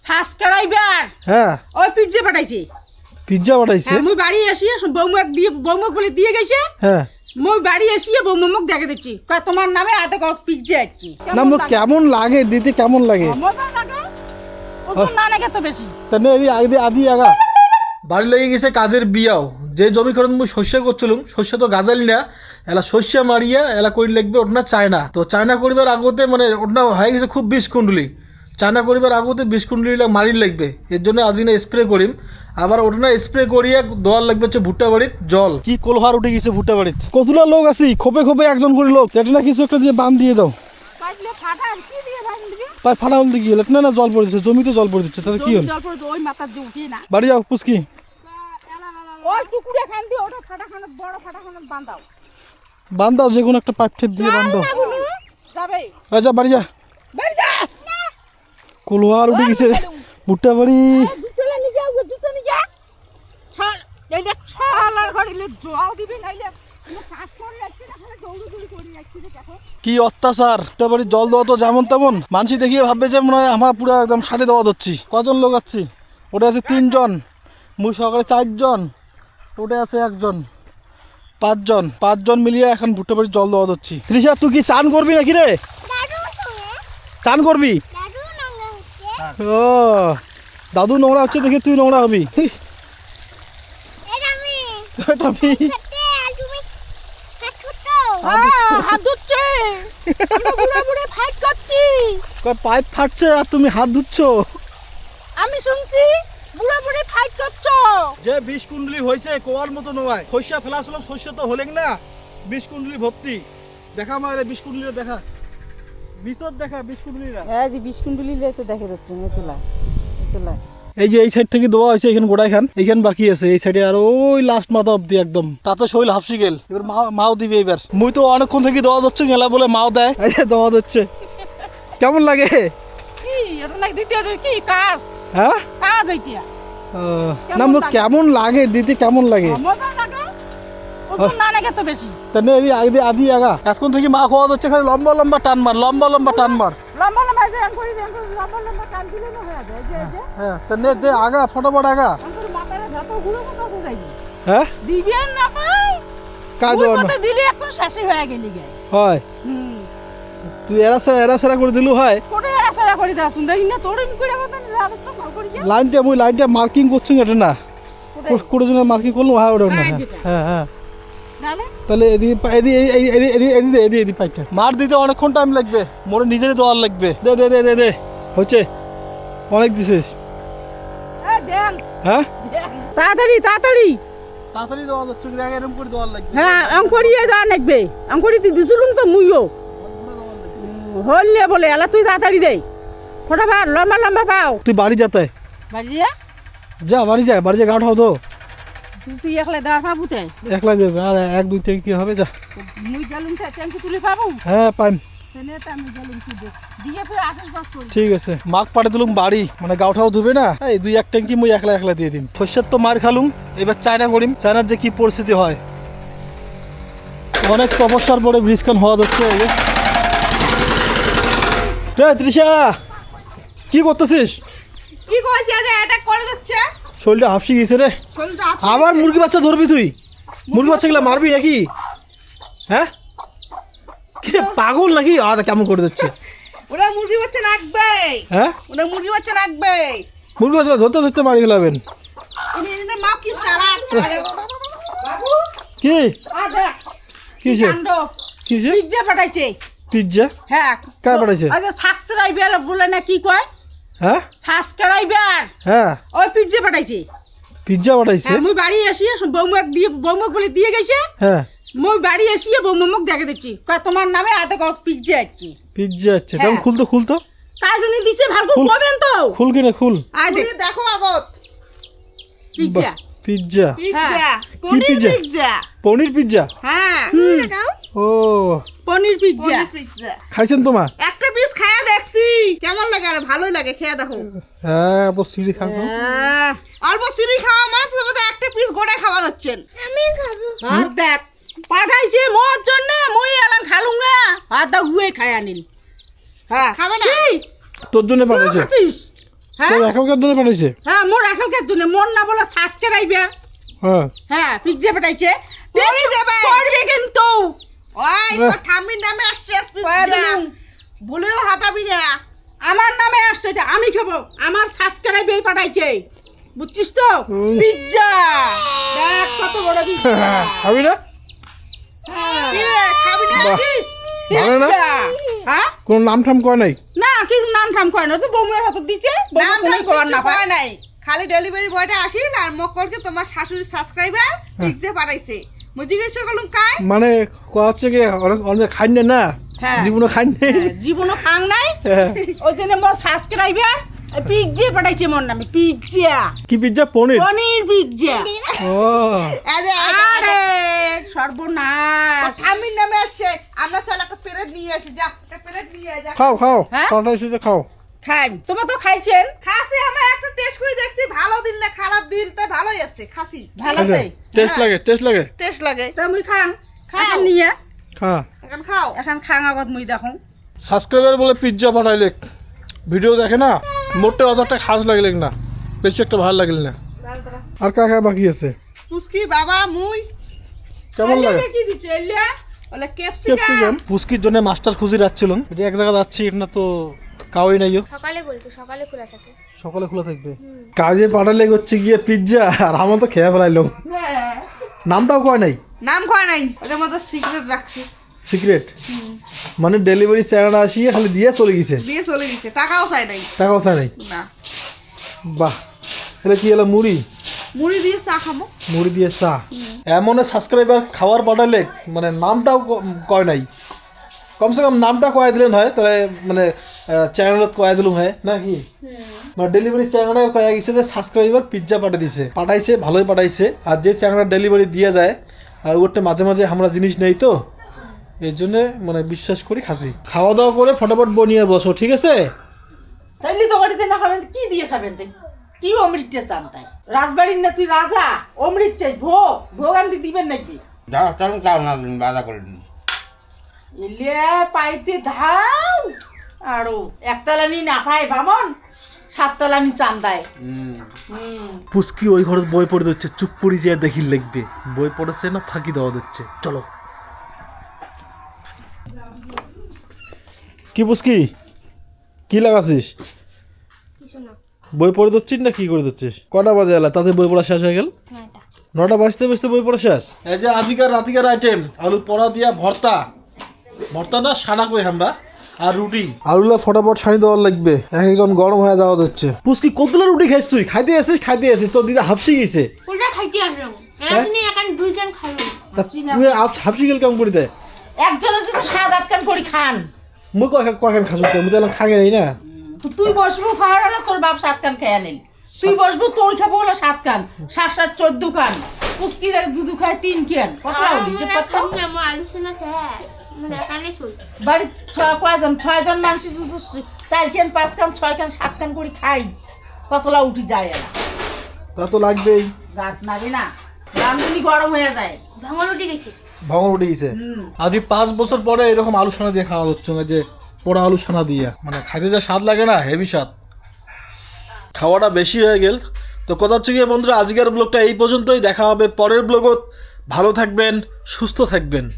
Subscriber হ্যাঁ ওই pizza পাঠাইছে। পিজ্জা পাঠাইছে? মুই বাড়ি আসিয়া বৌমুক দিয়ে বৌমুক বলে দিয়ে গেছে। হ্যাঁ মুই বাড়ি আসিয়া বৌমুক দেখে দিচ্ছি কয় তোমার নামে আধা পিজ্জা আসছে। না মুখ কেমন লাগে দিতে, কেমন লাগে? মজা লাগে, ওজন না লাগে তো বেশি। তাহলে এই আগে আদি আগা বাড়ি লেগে গেছে কাজের বিয়াও। যে জমি করে মুই শস্য করছিলাম, শস্য তো গাজালি না, এলা শস্য মারিয়া এলা করি লাগবে ওটা চায়না। তো চায়না করিবার আগতে মানে ওটা হয়ে গেছে খুব 20 কুণ্ডলি। চায়না করিবার আগতে 20 কুণ্ডলি মারি লাগবে, এর জন্য আজ না স্প্রে করিম। আবার ওটা না স্প্রে করিয়া দোয়ার লাগবে হচ্ছে ভুট্টা বাড়ির জল। কি কোলহার উঠে গেছে ভুট্টা বাড়িত, কতগুলো লোক আছি, খোপে খোপে একজন করে লোক। এটা না কিছু একটা দিয়ে বান দিয়ে দাও। পাই ফাটা হল দিকে না না জল পড়ে দিচ্ছে, জমিতে জল পড়ে দিচ্ছে, তাহলে কি হল? ওই মাথার যে উঠি না বাড়ি যাও পুচকি, ওই টুকুরে খান দিয়ে ওটা ফাটাখানে বড় ফাটাখানে বাঁধাও। বান্ধাও যে কোনো একটা পাইপ ঠেপ দিয়ে বান্ধাও। যাবে যা বাড়ি যা, বাড়ি যা। কোলহার উঠে গেছে ভুট্টা বাড়ি। জুতলা নিয়ে যাও, জুতো নিয়ে যা। ছাল এই যে ছালার ঘরে জল দিবি নাইলে কাজ করে যাচ্ছে না, খালি দৌড়ি করে যাচ্ছে দেখো কি অত্যাচার! ভুট্টা বাড়ির জল দেওয়া তো যেমন তেমন, মানুষ দেখিয়ে ভাববে যে মনে হয় আমার পুরো একদম সাড়ে দেওয়া দিচ্ছি। কজন লোক আছি? ওটা আছে 3 জন, মুই সহকারে 4 জন, ওটা আছে 1 জন, 5 জন মিলিয়ে এখন ভুট্টা বাড়ির জল দেওয়া দিচ্ছি। তৃষা তুই কি চান করবি নাকি রে? চান করবি? ও দাদু নোংরা হচ্ছে দেখে তুই নোংরা হবি। হাত ধুচ্ছে, আমরা বুড়া বুড়ে ফাইট করছি। পাইপ ফাটছে আর তুমি হাত ধুচ্ছ? আমি শুনছি বুড়া বুড়ি ফাইট করছো। যে 20 কুণ্ডলি হয়েছে কোয়ার মতো নয়, শস্য ফেলাছিল, শস্য তো হলেন না, 20 কুণ্ডলি ভর্তি। দেখা মারে 20 কুণ্ডলি দেখা, ভিতর দেখা 20 কুণ্ডলিরা। হ্যাঁ যে 20 কুণ্ডলি তো দেখে যাচ্ছে এতলা এতলা। এই যে এই সাইড থেকে দেওয়া হয়েছে, এখানে গোড়াই খান, এখানে বাকি আছে এই সাইডে, আর ওই লাস্ট মাথা অব্দি একদম। তাতে শৈল হাফসি গেল, এবার মাও দিবে এবার। মুই তো অনেকক্ষণ থেকে দেওয়া দিচ্ছে, গেলা বলে মাও দেয়, এই যে দেওয়া দিচ্ছে। কেমন লাগে? কি এটা নাকি দিতে কি কাজ? হ্যাঁ কাজ এইটা না মুখ কেমন লাগে দিতে, কেমন লাগে? মজা লাগে, ওজন না লাগে তো বেশি। তাহলে এই আগে আদি আগা এখন থেকে মা খাওয়া দিচ্ছে, খালি লম্বা লম্বা টান মার, লম্বা লম্বা টান মার। লম্বা লম্বা যে আঙ্গুরি লম্বা লম্বা টান দিলে না হয়ে যায়। যে হ্যাঁ তাহলে দে আগা ফটাফট আগা। আঙ্গুরি মাথায় যত ঘুরে মতো হয়ে যায়। হ্যাঁ দিবেন না ভাই, কাজ ওই না মতো দিলে এখন শেষই হয়ে গেলি গে। হয় তুই এরা করে দিলু হয়। কোটে এরাসারা করে দাসুন দেখি না তোর এম করে মতন আলোচনা না করি যা। লাইনটা মার্কিং করছিস এটা না, কোড়ে জনের মার্কিং করলো হ্যাঁ ওটা না। হ্যাঁ হ্যাঁ নালে তাহলে এদি পাইটা মার দিতে অনেকক্ষণ টাইম লাগবে, মোরে নিজেরই দেওয়ার লাগবে। দে দে দে দে দে হচ্ছে অনেক দিছিস। এ দেন হ্যাঁ তাড়াতাড়ি তাড়াতাড়ি তাড়াতাড়ি দেওয়া যাচ্ছে, এরকম করে দেওয়ার লাগবে। হ্যাঁ অঙ্করিয়ে যা লাগবে, অঙ্করি তুই দিছিলুম তো মুইও হললে বলে এলা তুই তাড়াতাড়ি দে ফটাফট লম্বা লম্বা পাও। তুই বাড়ি যাতে বাজিয়া যা, বাড়ি যা গাঁট হও তো। তুই একলা দেওয়ার পাবুতে একলা যাবে আর 1 2 3 কি হবে? যা মুই গেলুম তো ট্যাঙ্কি তুলে পাবো। হ্যাঁ পাইম, সেনে তো আমি গেলুম তুই দে দিয়ে ফির আসিস বাস করি। ঠিক আছে। মাগ পাড়ে দিলুম বাড়ি, মানে গাউঠাও ধুবে না, এই 2-1 ট্যাঙ্কি মুই একলা দিয়ে দিম। শস্যের তো মার খালুম, এবার চায়না করিম। চায়নার যে কি পরিস্থিতি হয়, অনেক তপস্যার পরে ব্রিজখান হওয়া হচ্ছে। তৃষা কি করতেছিস? কি কইছে যে অ্যাটাক করে যাচ্ছে? শরীরটা হাফসি গেছে রে। আবার মুরগি বাচ্চা ধরবি তুই? মুরগি বাচ্চাগুলো মারবি নাকি? হ্যাঁ কি পাগল নাকি? কেমন করে দিচ্ছে? ওরা মুরগি বাচ্চা রাখবে। হ্যাঁ ওরা মুরগি বাচ্চা রাখবে। মুরগি বাচ্চা ধরতে মারি ফেলাবেন। এনে মা কি সারা বাবু কি আ দেখ কিছে কাণ্ড কিছে? পিজ্জা পাঠাইছে। পিজ্জা? হ্যাঁ কার পাঠাইছে? আচ্ছা সাবস্ক্রাইবার বলে না কি কয়? হ্যাঁ সাবস্ক্রাইবার হ্যাঁ ওই পিজ্জা পাঠাইছে। পিজ্জা পাঠাইছে? মুই বাড়ি আসিয়া বৌমুক বলে দিয়ে গেছে। হ্যাঁ মুই বাড়ি আসিয়া বৌমুক দেখে দিচ্ছি কয় তোমার নামে আধা পিজ্জা আসছে। পিজ্জা আছে কেমন? খুলতো কাজ জানি দিছে ভালো করবেন তো। খুল কিনা খুল, আয় দেখো আগত পিজ্জা পিজ্জা পিজ্জা পনির পিজ্জা, পনির পিজ্জা। হ্যাঁ ও পনির পিজ্জা খাইছেন তোমার? একটা পিস খায়া দেখছি কেমন লাগে, আর ভালোই লাগে, খেয়া দেখো। হ্যাঁ বসিরি খাবো, অল্প সিঁড়ি খাওয়া মানে তো একটা পিস গোটা খাওয়া যাচ্ছেন। আমি খাবো আর দেখ পাঠাইছে মোর জন্য, মই এলাম খালুম না আর দা উয়ে খায়া নিন। হ্যাঁ খাবে না তোর জন্য পাঠাইছে। হ্যাঁ তোর এখনকার জন্য পাঠাইছে হ্যাঁ মোর এখনকার জন্য মোর না বলা সাবস্ক্রাইবার হ্যাঁ হ্যাঁ পিজ্জা পাঠাইছে করে যাবে। করবে কিন্তু ওই তো ঠাম্মির নামে আসছে পিজ্জা ভুলেও হাতাবি না। আমার নামে আসছে এটা আমি খাবো আমার সাবস্ক্রাইবার পাঠাইছে বুঝছিস তো পিজ্জা দেখ কত বড় পিজ্জা খাবি না হ্যাঁ কি রে, খাবি না? বুঝছিস? ভালো না? পিজ্জা। হ্যাঁ কোনো নাম ঠাম কয় নাই না কিছু নাম ঠাম কয় না তো বৌমের হাতে দিছে নাম বৌমা টাম করার না কিছু পায় কয় নাই, খালি ডেলিভারি বয়টা আসিল আর মক্কলকে তোমার শাশুড়ির সাবস্ক্রাইবার পিজ্জা পাঠাইছে। মুই জিজ্ঞেস করলাম কাই মানে কথা হচ্ছে কি অনেক অনেক খাই না না হ্যাঁ। জীবনে খাই নাই হ্যাঁ, জীবনও খাং নাই হ্যাঁ। ওই জন্য মোর সাবস্ক্রাইবার পিজ্জা পাঠাইছে মোর নামে পিজ্জা কি পিজ্জা পনির পনির পিজ্জা ও এই যে আরে সর্বনাশ ঠাম্মির নামে আসছে। আমরা চল একটা প্লেট নিয়ে আসি, যা একটা প্লেট নিয়ে আয়, যা। খাও খাও হ্যাঁ? খাওয়াটা এসে খাও খাই তোমরা তো খাইছেন খাসি আমার একটা টেস্ট করে দেখছি, ভালো দিন না খারাপ দিন, তাই ভালোই আছে খাসি। ভালো আছে টেস্ট লাগে টেস্ট লাগে টেস্ট লাগে। তা মুই খাং খাও। এখন নিয়ে খা এখন খাও। এখন খাং আগত মুই দেখো সাবস্ক্রাইবার বলে পিজ্জা পাঠাইলে ভিডিও দেখে না মোটে অত একটা খাস লাগলে না বেশি একটা ভালো লাগলে না আর কাকা বাকি আছে পুস্কি বাবা মুই কেমন লাগে কি দিছে এলিয়া বলে ক্যাপসিকাম ক্যাপসিকাম। পুস্কির জন্য মাস্টার খুঁজে যাচ্ছিল এটা এক জায়গা যাচ্ছি এটা তো কাউই নাইও সকালে বলতো সকালে খোলা থাকে সকালে খোলা থাকবে কাজে পাঠালে হচ্ছে গিয়ে পিজ্জা আর আমার তো খেয়ে ফেলাইলো হ্যাঁ। নামটাও কয় নাই নাম কয় নাই, ওটার মধ্যে সিক্রেট রাখছি। সিক্রেট মানে ডেলিভারি চায়না আসিয়ে খালি দিয়ে চলে গেছে দিয়ে চলে গেছে, টাকাও চাই নাই। টাকাও চায় নাই না, বাহ এটা কি এলো মুড়ি মুড়ি দিয়ে চা খাবো। মুড়ি দিয়ে চা এমন সাবস্ক্রাইবার খাবার পাঠালে মানে নামটাও কয় নাই কমসে কম নামটা কয়ে দিলেন হয় তাহলে মানে চ্যানেলত কয়ে দিলুম হয় নাকি মানে ডেলিভারি চ্যানেলে কয়ে গেছে যে সাবস্ক্রাইবার পিজ্জা পাঠিয়ে দিছে পাঠাইছে ভালোই পাঠাইছে আর যে চ্যানেলটা ডেলিভারি দিয়ে যায় আর ওটা মাঝে মাঝে আমরা জিনিস নেই তো এই জন্যে মানে বিশ্বাস করি খাসি খাওয়া দাওয়া করে ফটাফট বনিয়ে বসো ঠিক আছে তাইলে তো বাড়িতে না খাবেন কি দিয়ে খাবেন তাই কি অমৃতটা চান তাই রাজবাড়ির না তুই রাজা অমৃত চাই ভোগ ভোগ আনতে দিবেন নাকি যাও চলো চাও না দিন বাধা করে দিন এলিয়া পাইতে ধাও আরো একতলানি না পায় বামন সাততলানি চান্দায় পুস্কি ওই ঘরে বই পড়ে দিচ্ছে চুপ পড়ি যে দেখি লিখবে বই পড়েছে না ফাঁকি দেওয়া দিচ্ছে চলো কি পুস্কি কি লাগাছিস কিছু না বই পড়ে দিচ্ছিস না কি করে দিচ্ছিস কটা বাজে এলা তাতে বই পড়া শেষ হয়ে গেল নয়টা 9টা বাজতে বাজতে বই পড়া শেষ এই যে আজিকার রাতিকার আইটেম আলু পড়া দিয়া ভর্তা ভর্তা না সানা কই আমরা আর রুটি আলুলা ফটাফট ছানি দেওয়ার লাগবে একজন গরম হয়ে যাওয়া হচ্ছে পুস্কি কতগুলো রুটি খাইস তুই খাইতে আসিস তোর দিদা হাফসি গেছে কোনটা খাইতে আসলাম হ্যাঁ? এখানে এখন দুই কান খাইলাম তা তুই হাফসি গেল কেমন করে দেয় একজনে যদি 7-8 কান করে খান মুই কখন খাসু তো মুই তো খাগে নাই না তো তুই বসবো খাওয়ার হলে তোর বাপ 7 কান খেয়ে নিল তুই বসবো তোর খাবো হলো 7 কান 7-7 14 কান পুস্কি দুদু খায় 3 কান কত দিচ্ছে কত আমার আলোচনা শেষ মানে এখানে শুই বাড়ি ছয়জন মানুষ যদি 4 কান 5 কান 6 কান 7 কান করে খাই কতলা উঠি যায় না তা তো লাগবেই গাত নাবে না রামদুনি গরম হয়ে যায় ভাঙল উঠে গেছে ভাঙন উঠে গেছে আজ 5 বছর পরে এরকম আলু সানা দিয়ে খাওয়া হচ্ছে না যে পোড়া আলু সানা দিয়ে মানে খাইতে যা স্বাদ লাগে না হেভি স্বাদ খাওয়াটা বেশি হয়ে গেল তো কথা হচ্ছে গিয়ে বন্ধুরা আজকের ব্লগটা এই পর্যন্তই দেখা হবে পরের ব্লগত ভালো থাকবেন সুস্থ থাকবেন